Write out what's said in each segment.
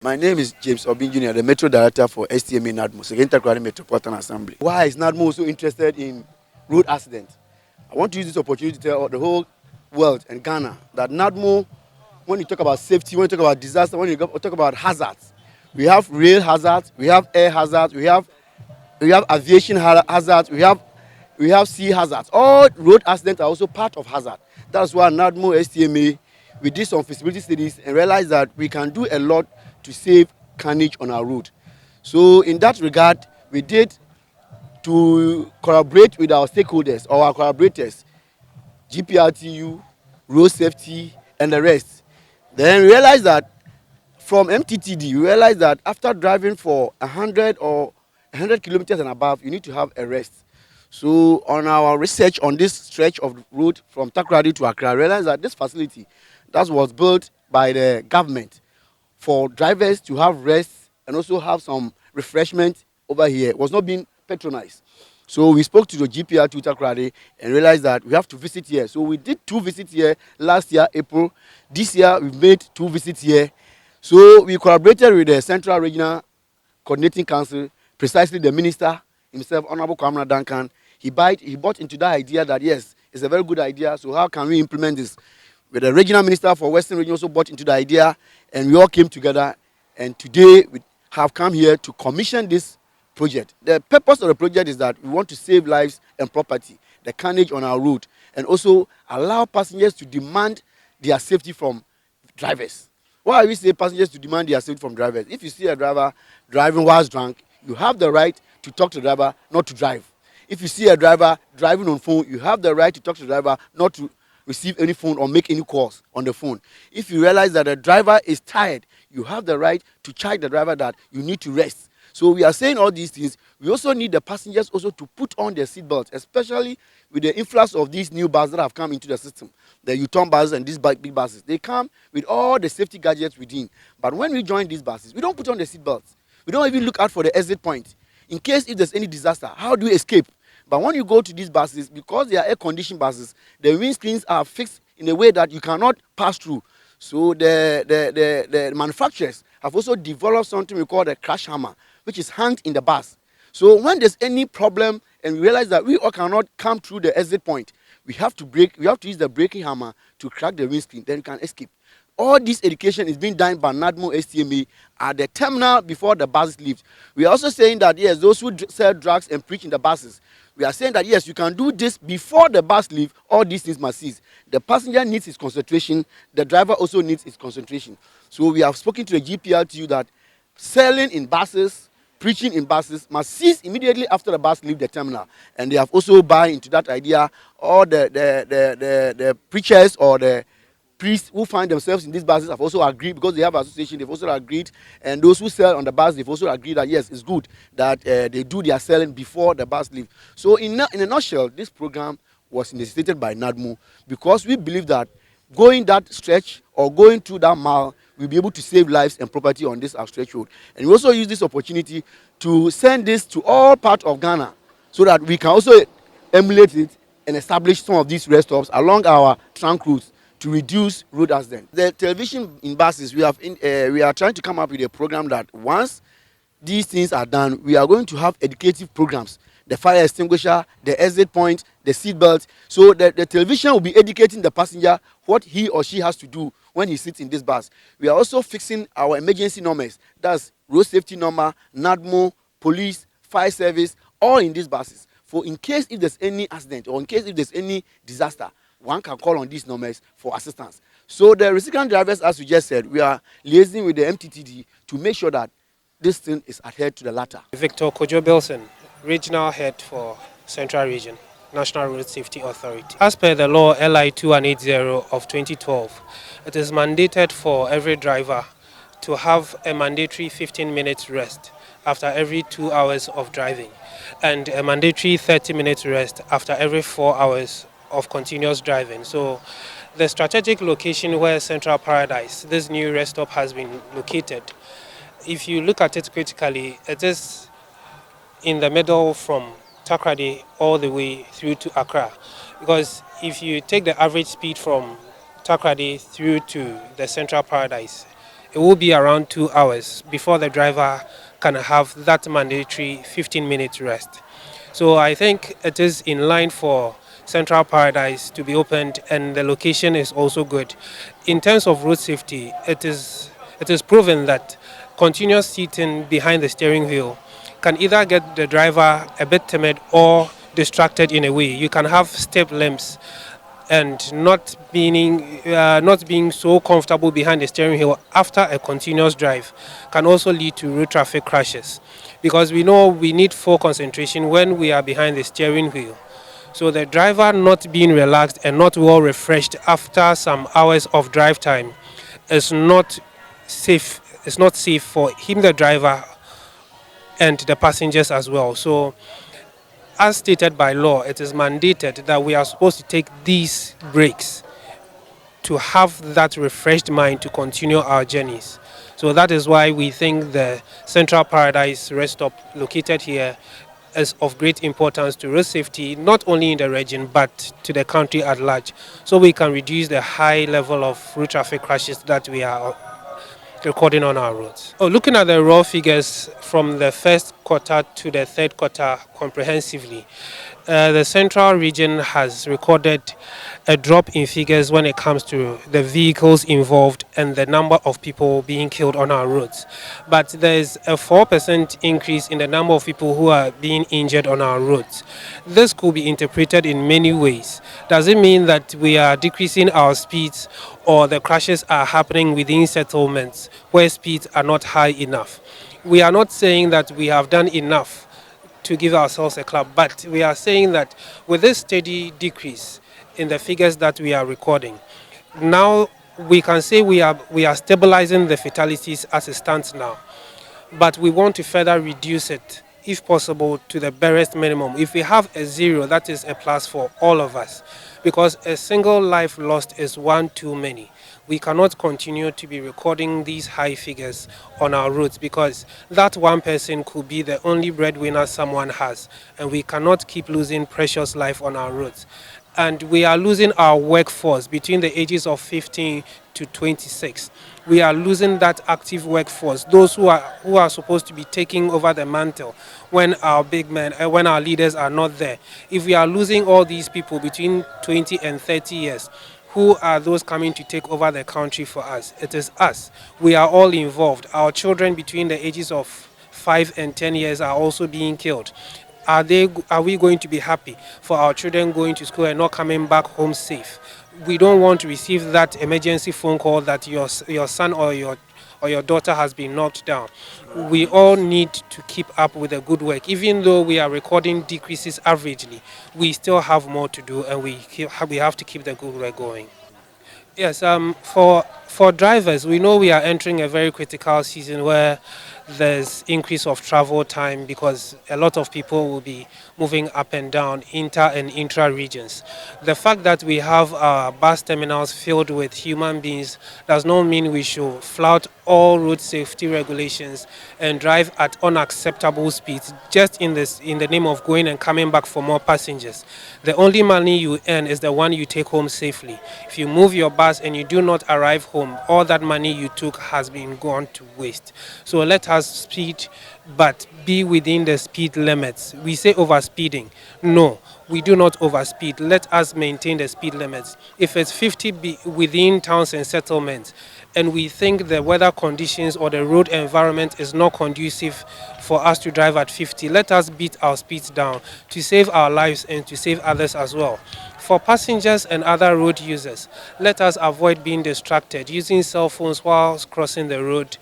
My name is James Obin Jr., the Metro Director for STMA NADMO, Second Takrady Metropolitan Assembly. Why is NADMO so interested in road accidents? I want to use this opportunity to tell the whole world and Ghana that NADMO, when you talk about safety, when you talk about disaster, when you talk about hazards, we have rail hazards, we have air hazards, we have aviation hazards, we have sea hazards. All road accidents are also part of hazard. That's why NADMO STMA, we did some feasibility studies and realized that we can do a lot to save carnage on our road. So in that regard, we did to collaborate with our stakeholders or our collaborators, GPRTU, road safety, and the rest. Then we realized that from MTTD, we realized that after driving for 100 or 100 kilometers and above, you need to have a rest. So on our research on this stretch of road from Takrady to Accra, I realized that this facility that was built by the government for drivers to have rest and also have some refreshment over here was not being patronized. So we spoke to the GPR to Takrady and realized that we have to visit here. So we did 2 visits here last year, April. This year we've made 2 visits here. So we collaborated with the Central Regional Coordinating Council, precisely the minister himself, Honorable Kwamna Duncan. He bought into that idea that yes, it's a very good idea. So how can we implement this? With the regional minister for Western Region also bought into the idea, and we all came together. And today we have come here to commission this project. The purpose of the project is that we want to save lives and property, the carnage on our road, and also allow passengers to demand their safety from drivers. Why we say passengers to demand their safety from drivers? If you see a driver driving whilst drunk, you have the right to talk to the driver not to drive. If you see a driver driving on phone, you have the right to talk to the driver not to receive any phone or make any calls on the phone. If you realize that the driver is tired, you have the right to charge the driver that you need to rest. So we are saying all these things. We also need the passengers also to put on their seatbelts, especially with the influx of these new buses that have come into the system, the U-turn buses and these big buses. They come with all the safety gadgets within. But when we join these buses, we don't put on the seatbelts. We don't even look out for the exit point. In case if there's any disaster, how do we escape? But when you go to these buses, because they are air-conditioned buses, the windscreens are fixed in a way that you cannot pass through. So the manufacturers have also developed something we call the crash hammer, which is hanged in the bus. So when there's any problem and we realize that we all cannot come through the exit point, we have to use the braking hammer to crack the windscreen, then you can escape. All this education is being done by NADMO STMA at the terminal before the buses leave. We are also saying that, yes, those who sell drugs and preach in the buses, we are saying that, yes, you can do this before the bus leave. All these things must cease. The passenger needs his concentration. The driver also needs his concentration. So we have spoken to the GPRTU that selling in buses, preaching in buses must cease immediately after the bus leave the terminal. And they have also bought into that idea. All the preachers or the priests who find themselves in these buses have also agreed, because they have association, they've also agreed, and those who sell on the bus, they've also agreed that yes, it's good that they do their selling before the bus leave. So in a nutshell, this program was initiated by NADMO because we believe that going that stretch or going through that mile will be able to save lives and property on this stretch road. And we also use this opportunity to send this to all parts of Ghana so that we can also emulate it and establish some of these rest stops along our trunk routes to reduce road accidents. The television in buses, we are trying to come up with a program that once these things are done, we are going to have educative programs. The fire extinguisher, the exit point, the seat belt. So the television will be educating the passenger what he or she has to do when he sits in this bus. We are also fixing our emergency numbers. That's road safety number, NADMO, police, fire service, all in these buses. For in case if there's any accident or in case if there's any disaster, one can call on these numbers for assistance. So the recipient drivers, as we just said, we are liaising with the MTTD to make sure that this thing is adhered to the latter. Victor Kojo Bilson, Regional Head for Central Region, National Road Safety Authority. As per the law LI 2180 of 2012, it is mandated for every driver to have a mandatory 15 minutes rest after every 2 hours of driving and a mandatory 30 minutes rest after every 4 hours of continuous driving. So the strategic location where Central Paradise, this new rest stop, has been located, if you look at it critically, it is in the middle from Takrady all the way through to Accra. Because if you take the average speed from Takrady through to the Central Paradise, it will be around 2 hours before the driver can have that mandatory 15-minute rest. So I think it is in line for Central Paradise to be opened, and the location is also good. In terms of road safety, it is proven that continuous seating behind the steering wheel can either get the driver a bit timid or distracted in a way. You can have stiff limbs and not being so comfortable behind the steering wheel after a continuous drive can also lead to road traffic crashes, because we know we need full concentration when we are behind the steering wheel. So the driver not being relaxed and not well refreshed after some hours of drive time is not safe. It's not safe for him, the driver, and the passengers as well. So as stated by law, it is mandated that we are supposed to take these breaks to have that refreshed mind to continue our journeys. So that is why we think the Central Paradise Restop located here is of great importance to road safety, not only in the region but to the country at large, so we can reduce the high level of road traffic crashes that we are recording on our roads. Looking at the raw figures from the first quarter to the third quarter comprehensively, the central region has recorded a drop in figures when it comes to the vehicles involved and the number of people being killed on our roads. But there is a 4% increase in the number of people who are being injured on our roads. This could be interpreted in many ways. Does it mean that we are decreasing our speeds, or the crashes are happening within settlements where speeds are not high enough? We are not saying that we have done enough to give ourselves a clap, but we are saying that with this steady decrease in the figures that we are recording, now we can say we are stabilizing the fatalities as it stands now, but we want to further reduce it, if possible, to the barest minimum. If we have a zero, that is a plus for all of us, because a single life lost is one too many. We cannot continue to be recording these high figures on our roads, because that one person could be the only breadwinner someone has, and we cannot keep losing precious life on our roads. And we are losing our workforce between the ages of 15 to 26. We are losing that active workforce, those who are supposed to be taking over the mantle when our big men, when our leaders are not there. If we are losing all these people between 20 and 30 years, who are those coming to take over the country for us? It is us. We are all involved. Our children between the ages of 5 and 10 years are also being killed. Are we going to be happy for our children going to school and not coming back home safe? We don't want to receive that emergency phone call that your son or your daughter has been knocked down. We all need to keep up with the good work. Even though we are recording decreases averagely, we still have more to do, and we have to keep the good work going. Yes, for drivers, we know we are entering a very critical season where there's increase of travel time, because a lot of people will be moving up and down inter and intra regions. The fact that we have our bus terminals filled with human beings does not mean we should flout all road safety regulations and drive at unacceptable speeds just in the name of going and coming back for more passengers. The only money you earn is the one you take home safely. If you move your bus and you do not arrive home, all that money you took has been gone to waste. So let us speed, but be within the speed limits. We say overspeeding. No, we do not overspeed. Let us maintain the speed limits. If it's 50 within towns and settlements, and we think the weather conditions or the road environment is not conducive for us to drive at 50, let us beat our speeds down to save our lives and to save others as well. For passengers and other road users, let us avoid being distracted, using cell phones whilst crossing the road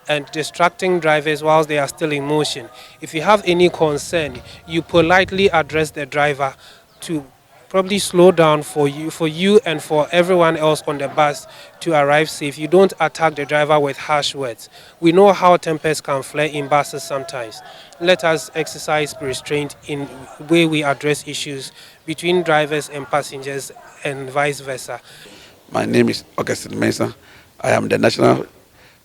and distracting drivers whilst they are still in motion. If you have any concern, you politely address the driver to probably slow down for you and for everyone else on the bus to arrive safe. You don't attack the driver with harsh words. We know how tempers can flare in buses sometimes. Let us exercise restraint in the way we address issues between drivers and passengers and vice versa. My name is Augustine Mensah. I am the National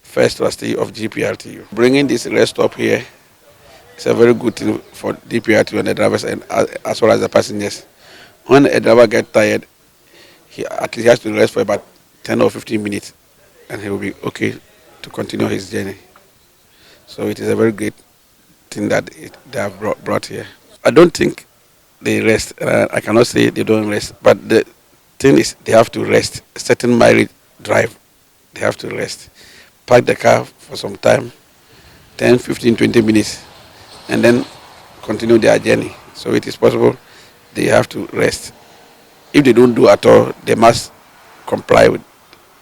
First Trustee of GPRTU. Bringing this rest stop here is a very good thing for DPRTU and the drivers, and as well as the passengers. When a driver gets tired, he at least has to rest for about 10 or 15 minutes, and he will be okay to continue his journey. So it is a very great thing that they have brought here. I don't think they rest. I cannot say they don't rest, but the thing is they have to rest. A certain mileage drive, they have to rest. Park the car for some time, 10, 15, 20 minutes, and then continue their journey. So it is possible they have to rest. If they don't do at all, they must comply with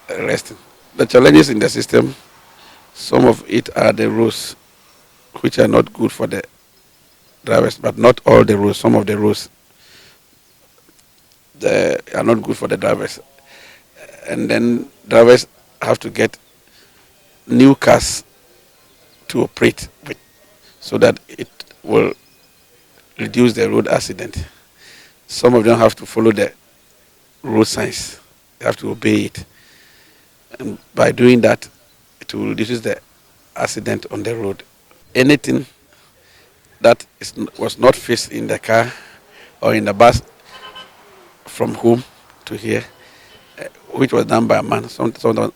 resting. The challenges in the system, some of it are the rules, which are not good for the drivers, but not all the rules. Some of the rules are not good for the drivers. And then drivers have to get new cars to operate with so that it will reduce the road accident. Some of them have to follow the road signs. They have to obey it. And by doing that, it will reduce the accident on the road. Anything that was not fixed in the car or in the bus from home to here, which was done by a man,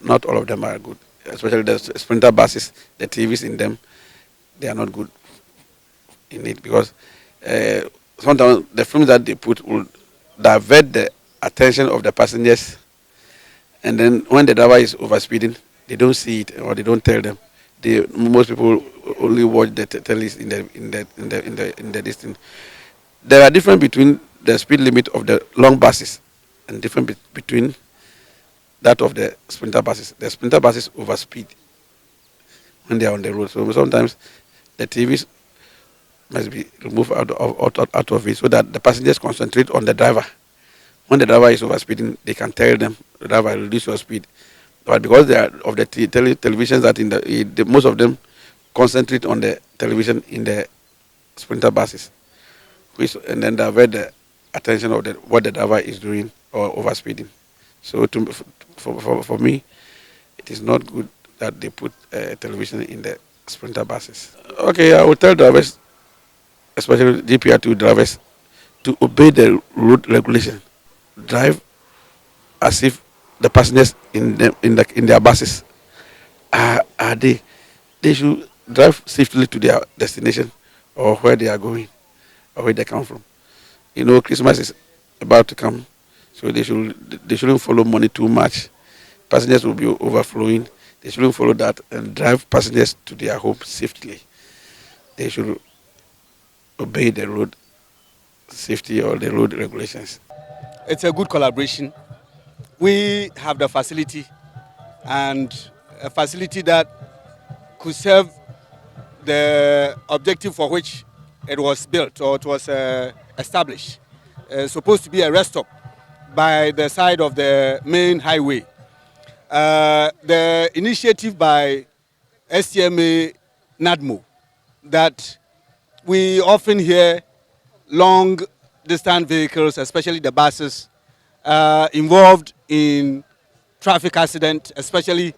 not all of them are good. Especially the sprinter buses, the TVs in them, they are not good in it because sometimes the films that they put will divert the attention of the passengers, and then when the driver is overspeeding, they don't see it or they don't tell them. Most people only watch the tellies in the distance. There are difference between the speed limit of the long buses and different between that of the sprinter buses. The sprinter buses overspeed when they are on the road. So sometimes the TVs must be removed out of it so that the passengers concentrate on the driver. When the driver is overspeeding, they can tell them, the driver, reduce your speed. But because they are of the televisions that most of them concentrate on the television in the sprinter buses, and then divert the attention of what the driver is doing or overspeeding. So for me, it is not good that they put television in the sprinter buses. Okay, I will tell drivers, especially GPR2 drivers, to obey the road regulation. Drive as if the passengers in their buses are they should drive safely to their destination or where they are going or where they come from. You know, Christmas is about to come, so they shouldn't follow money too much. Passengers will be overflowing. They shouldn't follow that and drive passengers to their home safely. They should obey the road safety or the road regulations. It's a good collaboration. We have the facility, and a facility that could serve the objective for which it was built or it was established. Supposed to be a rest stop by the side of the main highway. The initiative by STMA NADMO that we often hear long distance vehicles, especially the buses, involved in traffic accident, especially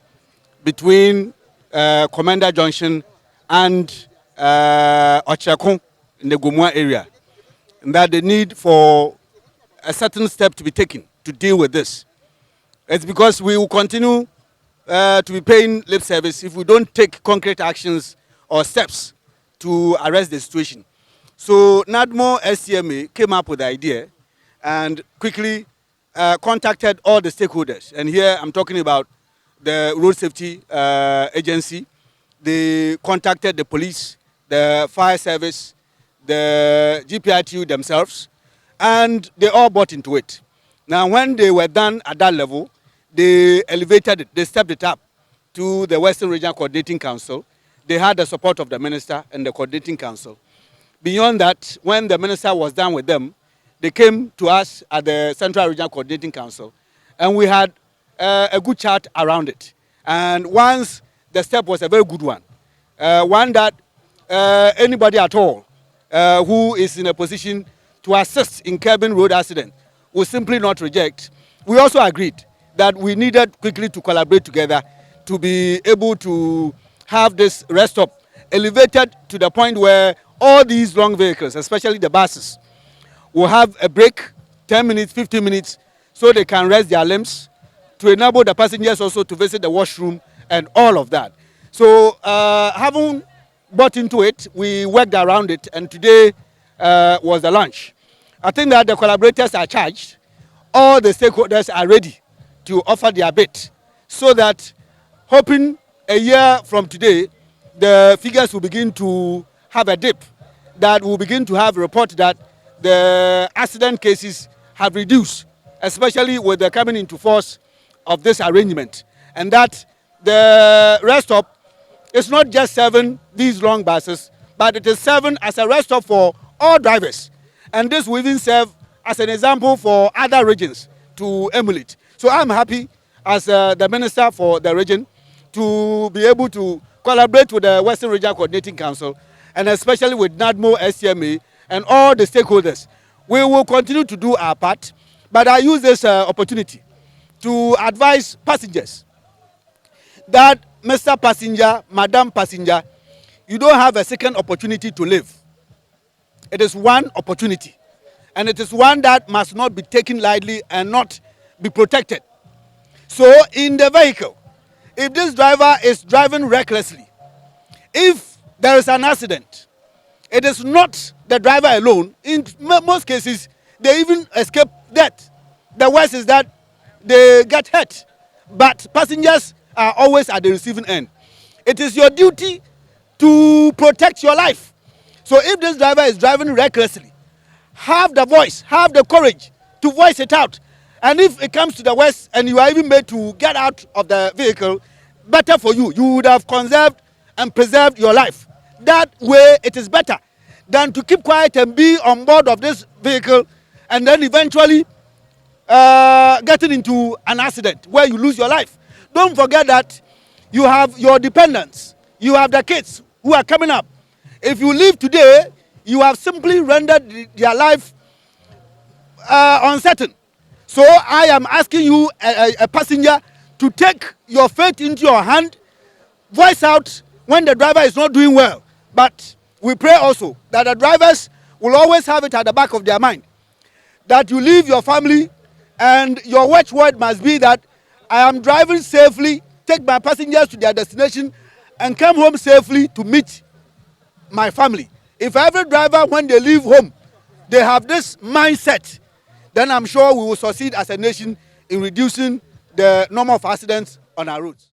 between Commander Junction and Ochakon in the Gomua area, and that the need for a certain step to be taken to deal with this. It's because we will continue to be paying lip service if we don't take concrete actions or steps to arrest the situation. So NADMO SCMA came up with the idea and quickly contacted all the stakeholders. And here I'm talking about the Road Safety Agency. They contacted the police, the fire service, the GPITU themselves, and they all bought into it. Now, when they were done at that level, they elevated it, they stepped it up to the Western Regional Coordinating Council. They had the support of the minister and the Coordinating Council. Beyond that, when the minister was done with them, they came to us at the Central Regional Coordinating Council, and we had a good chat around it. And once the step was a very good one that anybody at all who is in a position to assist in curbing road accident will simply not reject. We also agreed that we needed quickly to collaborate together to be able to have this rest stop elevated to the point where all these long vehicles, especially the buses, will have a break, 10 minutes, 15 minutes, so they can rest their limbs, to enable the passengers also to visit the washroom and all of that. So having bought into it, we worked around it, and today was the launch. I think that the collaborators are charged. All the stakeholders are ready to offer their bit, so that hoping a year from today, the figures will begin to have a dip, that will begin to have a report that the accident cases have reduced, especially with the coming into force of this arrangement, and that the Restop is not just serving these long buses, but it is serving as a rest stop for all drivers. And this will even serve as an example for other regions to emulate. So I'm happy as the Minister for the region to be able to collaborate with the Western Regional Coordinating Council, and especially with NADMO, SCMA, and all the stakeholders. We will continue to do our part, but I use this opportunity to advise passengers that Mr. Passenger, Madam Passenger, you don't have a second opportunity to live. It is one opportunity, and it is one that must not be taken lightly and not be protected. So in the vehicle, if this driver is driving recklessly, if there is an accident, it is not the driver alone. In most cases, they even escape death. The worst is that they get hurt, but passengers are always at the receiving end. It is your duty to protect your life. So if this driver is driving recklessly, have the voice, have the courage to voice it out. And if it comes to the worst and you are even made to get out of the vehicle, better for you. You would have conserved and preserved your life. That way it is better than to keep quiet and be on board of this vehicle and then eventually getting into an accident where you lose your life. Don't forget that you have your dependents, you have the kids who are coming up. If you leave today, you have simply rendered their life uncertain. So I am asking you, a passenger, to take your fate into your hand, voice out when the driver is not doing well. But we pray also that the drivers will always have it at the back of their mind, that you leave your family and your watchword must be that I am driving safely, take my passengers to their destination, and come home safely to meet my family. If every driver, when they leave home, they have this mindset, then I'm sure we will succeed as a nation in reducing the number of accidents on our roads.